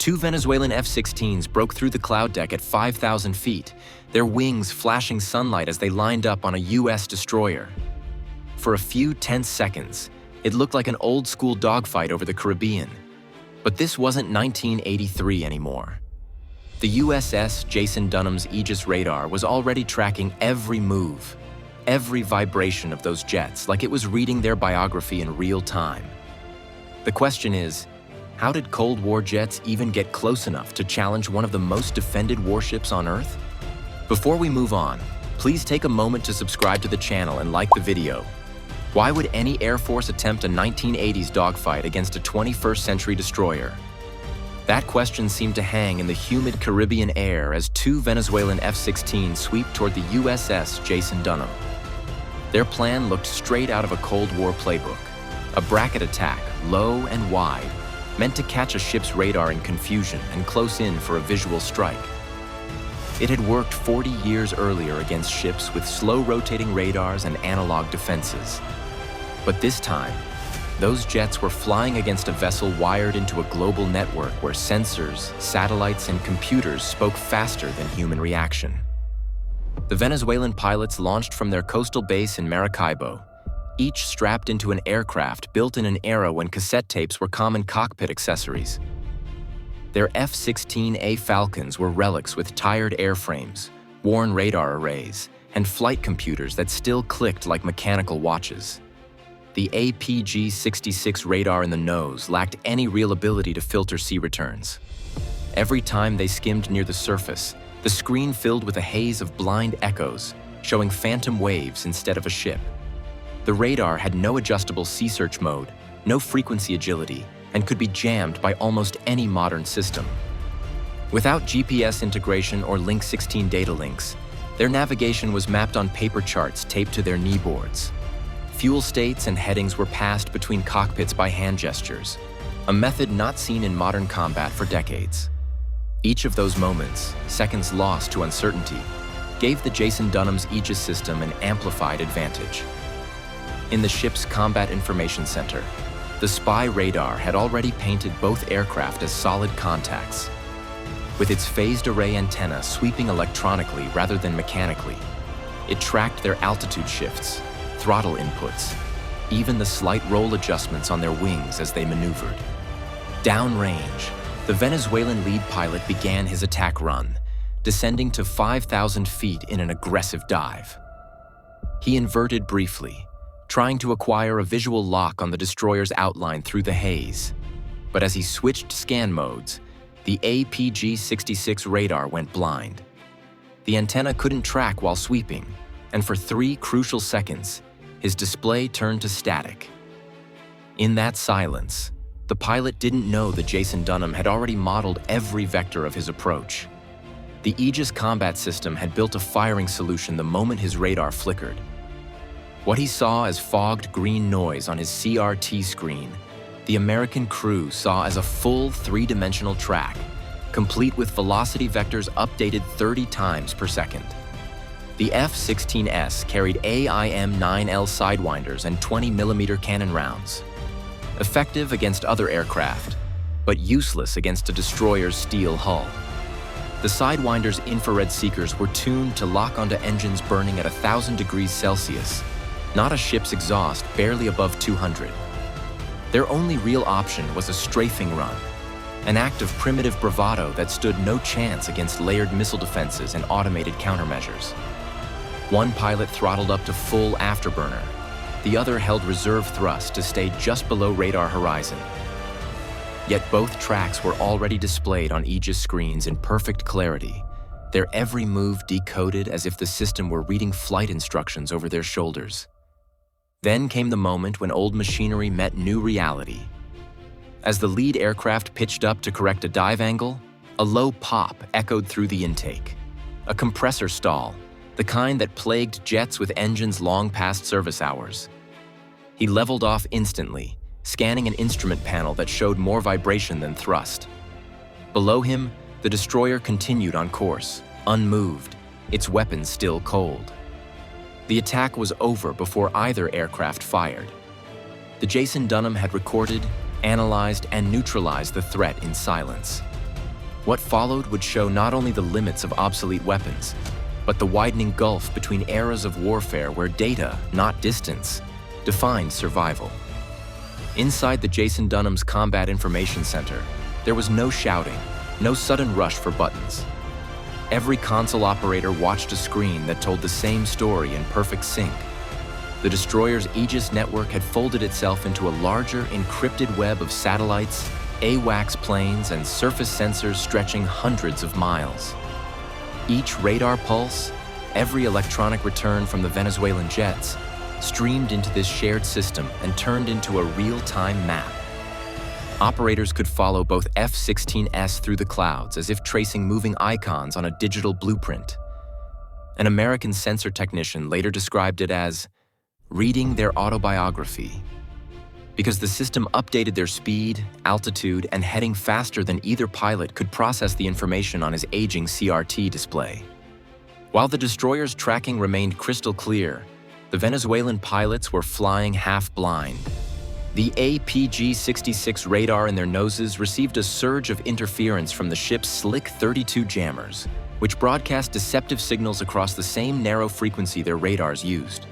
Two Venezuelan F-16s broke through the cloud deck at 5,000 feet, their wings flashing sunlight as they lined up on a U.S. destroyer. For a few tense seconds, it looked like an old-school dogfight over the Caribbean. But this wasn't 1983 anymore. The USS Jason Dunham's Aegis radar was already tracking every move, every vibration of those jets, like it was reading their biography in real time. The question is, how did Cold War jets even get close enough to challenge one of the most defended warships on Earth? Before we move on, please take a moment to subscribe to the channel and like the video. Why would any Air Force attempt a 1980s dogfight against a 21st century destroyer? That question seemed to hang in the humid Caribbean air as two Venezuelan F-16s sweep toward the USS Jason Dunham. Their plan looked straight out of a Cold War playbook, a bracket attack, low and wide, meant to catch a ship's radar in confusion and close in for a visual strike. It had worked 40 years earlier against ships with slow-rotating radars and analog defenses. But this time, those jets were flying against a vessel wired into a global network where sensors, satellites, and computers spoke faster than human reaction. The Venezuelan pilots launched from their coastal base in Maracaibo, each strapped into an aircraft built in an era when cassette tapes were common cockpit accessories. Their F-16A Falcons were relics with tired airframes, worn radar arrays, and flight computers that still clicked like mechanical watches. The APG-66 radar in the nose lacked any real ability to filter sea returns. Every time they skimmed near the surface, the screen filled with a haze of blind echoes, showing phantom waves instead of a ship. The radar had no adjustable sea search mode, no frequency agility, and could be jammed by almost any modern system. Without GPS integration or Link 16 data links, their navigation was mapped on paper charts taped to their kneeboards. Fuel states and headings were passed between cockpits by hand gestures, a method not seen in modern combat for decades. Each of those moments, seconds lost to uncertainty, gave the Jason Dunham's Aegis system an amplified advantage. In the ship's Combat Information Center, the spy radar had already painted both aircraft as solid contacts. With its phased array antenna sweeping electronically rather than mechanically, it tracked their altitude shifts, throttle inputs, even the slight roll adjustments on their wings as they maneuvered. Downrange, the Venezuelan lead pilot began his attack run, descending to 5,000 feet in an aggressive dive. He inverted briefly, trying to acquire a visual lock on the destroyer's outline through the haze. But as he switched scan modes, the APG-66 radar went blind. The antenna couldn't track while sweeping, and for 3 crucial seconds, his display turned to static. In that silence, the pilot didn't know that Jason Dunham had already modeled every vector of his approach. The Aegis combat system had built a firing solution the moment his radar flickered. What he saw as fogged green noise on his CRT screen, the American crew saw as a full 3-dimensional track, complete with velocity vectors updated 30 times per second. The F-16S carried AIM-9L sidewinders and 20mm cannon rounds. Effective against other aircraft, but useless against a destroyer's steel hull. The sidewinders' infrared seekers were tuned to lock onto engines burning at 1,000 degrees Celsius, not a ship's exhaust barely above 200. Their only real option was a strafing run, an act of primitive bravado that stood no chance against layered missile defenses and automated countermeasures. One pilot throttled up to full afterburner. The other held reserve thrust to stay just below radar horizon. Yet both tracks were already displayed on Aegis screens in perfect clarity, their every move decoded as if the system were reading flight instructions over their shoulders. Then came the moment when old machinery met new reality. As the lead aircraft pitched up to correct a dive angle, a low pop echoed through the intake. A compressor stall, the kind that plagued jets with engines long past service hours. He leveled off instantly, scanning an instrument panel that showed more vibration than thrust. Below him, the destroyer continued on course, unmoved, its weapons still cold. The attack was over before either aircraft fired. The Jason Dunham had recorded, analyzed, and neutralized the threat in silence. What followed would show not only the limits of obsolete weapons, but the widening gulf between eras of warfare where data, not distance, defined survival. Inside the Jason Dunham's Combat Information Center, there was no shouting, no sudden rush for buttons. Every console operator watched a screen that told the same story in perfect sync. The destroyer's Aegis network had folded itself into a larger, encrypted web of satellites, AWACS planes, and surface sensors stretching hundreds of miles. Each radar pulse, every electronic return from the Venezuelan jets, streamed into this shared system and turned into a real-time map. Operators could follow both F-16S through the clouds as if tracing moving icons on a digital blueprint. An American sensor technician later described it as reading their autobiography, because the system updated their speed, altitude, and heading faster than either pilot could process the information on his aging CRT display. While the destroyer's tracking remained crystal clear, the Venezuelan pilots were flying half-blind. The APG-66 radar in their noses received a surge of interference from the ship's Slick 32 jammers, which broadcast deceptive signals across the same narrow frequency their radars used.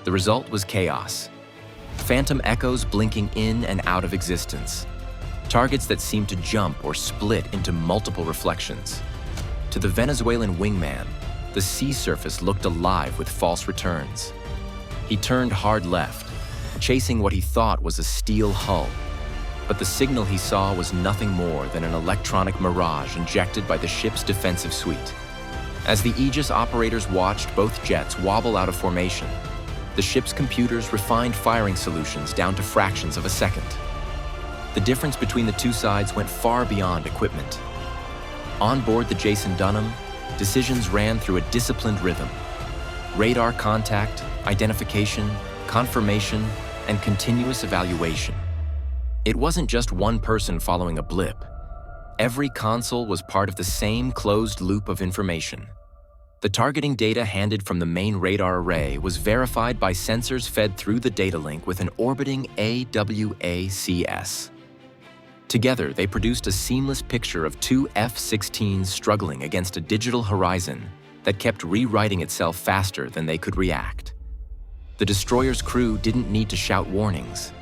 The result was chaos. Phantom echoes blinking in and out of existence. Targets that seemed to jump or split into multiple reflections. To the Venezuelan wingman, the sea surface looked alive with false returns. He turned hard left, chasing what he thought was a steel hull. But the signal he saw was nothing more than an electronic mirage injected by the ship's defensive suite. As the Aegis operators watched both jets wobble out of formation, the ship's computers refined firing solutions down to fractions of a second. The difference between the two sides went far beyond equipment. On board the Jason Dunham, decisions ran through a disciplined rhythm. Radar contact, identification, confirmation, and continuous evaluation. It wasn't just one person following a blip. Every console was part of the same closed loop of information. The targeting data handed from the main radar array was verified by sensors fed through the data link with an orbiting AWACS. Together, they produced a seamless picture of two F-16s struggling against a digital horizon that kept rewriting itself faster than they could react. The destroyer's crew didn't need to shout warnings.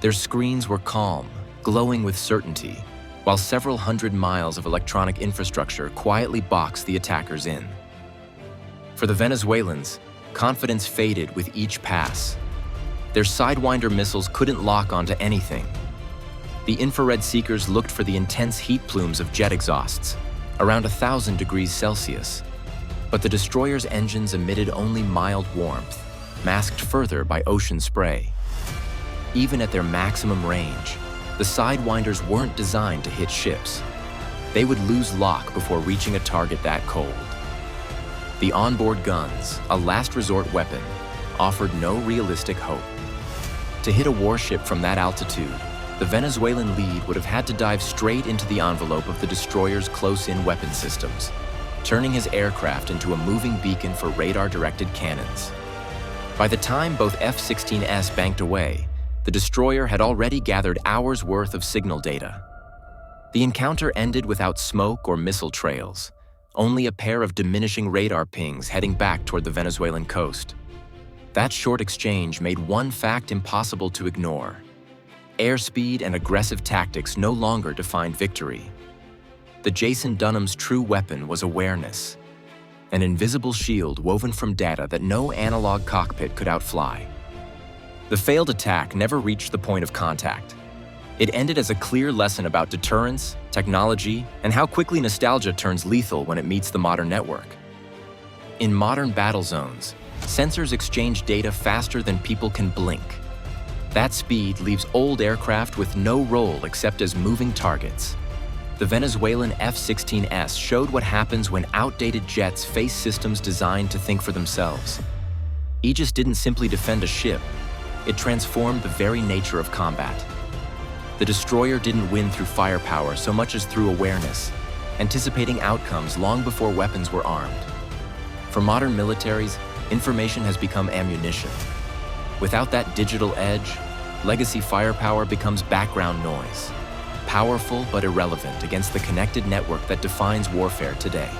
Their screens were calm, glowing with certainty, while several hundred miles of electronic infrastructure quietly boxed the attackers in. For the Venezuelans, confidence faded with each pass. Their Sidewinder missiles couldn't lock onto anything. The infrared seekers looked for the intense heat plumes of jet exhausts, around 1,000 degrees Celsius. But the destroyer's engines emitted only mild warmth, masked further by ocean spray. Even at their maximum range, the Sidewinders weren't designed to hit ships. They would lose lock before reaching a target that cold. The onboard guns, a last resort weapon, offered no realistic hope. To hit a warship from that altitude, the Venezuelan lead would have had to dive straight into the envelope of the destroyer's close-in weapon systems, turning his aircraft into a moving beacon for radar-directed cannons. By the time both F-16S banked away, the destroyer had already gathered hours' worth of signal data. The encounter ended without smoke or missile trails, only a pair of diminishing radar pings heading back toward the Venezuelan coast. That short exchange made one fact impossible to ignore. Airspeed and aggressive tactics no longer defined victory. The Jason Dunham's true weapon was awareness, an invisible shield woven from data that no analog cockpit could outfly. The failed attack never reached the point of contact. It ended as a clear lesson about deterrence, technology, and how quickly nostalgia turns lethal when it meets the modern network. In modern battle zones, sensors exchange data faster than people can blink. That speed leaves old aircraft with no role except as moving targets. The Venezuelan F-16S showed what happens when outdated jets face systems designed to think for themselves. Aegis didn't simply defend a ship, it transformed the very nature of combat. The destroyer didn't win through firepower so much as through awareness, anticipating outcomes long before weapons were armed. For modern militaries, information has become ammunition. Without that digital edge, legacy firepower becomes background noise. powerful but irrelevant against the connected network that defines warfare today.